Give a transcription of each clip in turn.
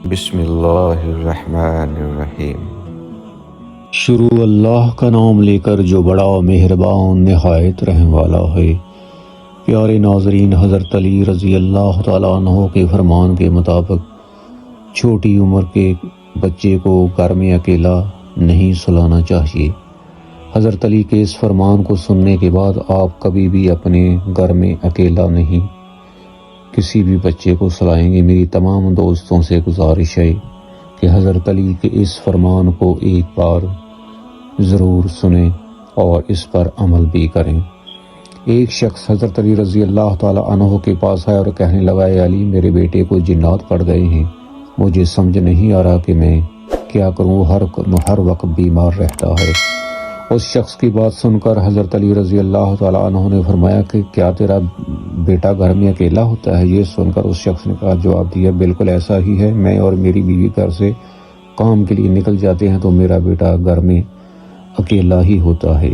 بسم اللہ الرحمن الرحیم۔ شروع اللہ کا نام لے کر جو بڑا مہربان نہایت رحم والا ہے۔ پیارے ناظرین، حضرت علی رضی اللہ تعالیٰ عنہ کے فرمان کے مطابق چھوٹی عمر کے بچے کو گھر میں اکیلا نہیں سلانا چاہیے۔ حضرت علی کے اس فرمان کو سننے کے بعد آپ کبھی بھی اپنے گھر میں اکیلا نہیں کسی بھی بچے کو سلائیں گے۔ میری تمام دوستوں سے گزارش ہے کہ حضرت علی کے اس فرمان کو ایک بار ضرور سنیں اور اس پر عمل بھی کریں۔ ایک شخص حضرت علی رضی اللہ تعالیٰ عنہ کے پاس آیا اور کہنے لگا، اے علی، میرے بیٹے کو جنات پڑ گئے ہیں، مجھے سمجھ نہیں آ رہا کہ میں کیا کروں، ہر وقت بیمار رہتا ہے۔ اس شخص کی بات سن کر حضرت علی رضی اللہ تعالیٰ عنہ نے فرمایا کہ کیا تیرا بیٹا گھر میں اکیلا ہوتا ہے؟ یہ سن کر اس شخص نے جواب دیا، بالکل ایسا ہی ہے، میں اور میری بیوی گھر سے کام کے لیے نکل جاتے ہیں تو میرا بیٹا گھر میں اکیلا ہی ہوتا ہے۔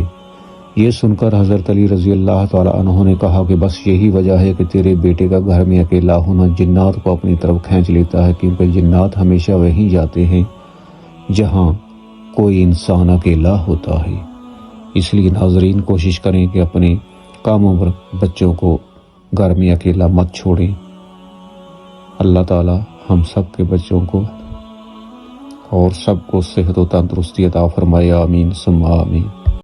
یہ سن کر حضرت علی رضی اللہ تعالیٰ عنہ نے کہا کہ بس یہی وجہ ہے کہ تیرے بیٹے کا گھر میں اکیلا ہونا جنات کو اپنی طرف کھینچ لیتا ہے، کیونکہ جنات ہمیشہ وہیں جاتے ہیں جہاں کوئی انسان اکیلا ہوتا ہے۔ اس لیے ناظرین، کوشش کریں کہ اپنے کاموں پر بچوں کو گھر میں اکیلا مت چھوڑیں۔ اللہ تعالیٰ ہم سب کے بچوں کو اور سب کو صحت و تندرستی عطا فرمائے، آمین ثم آمین۔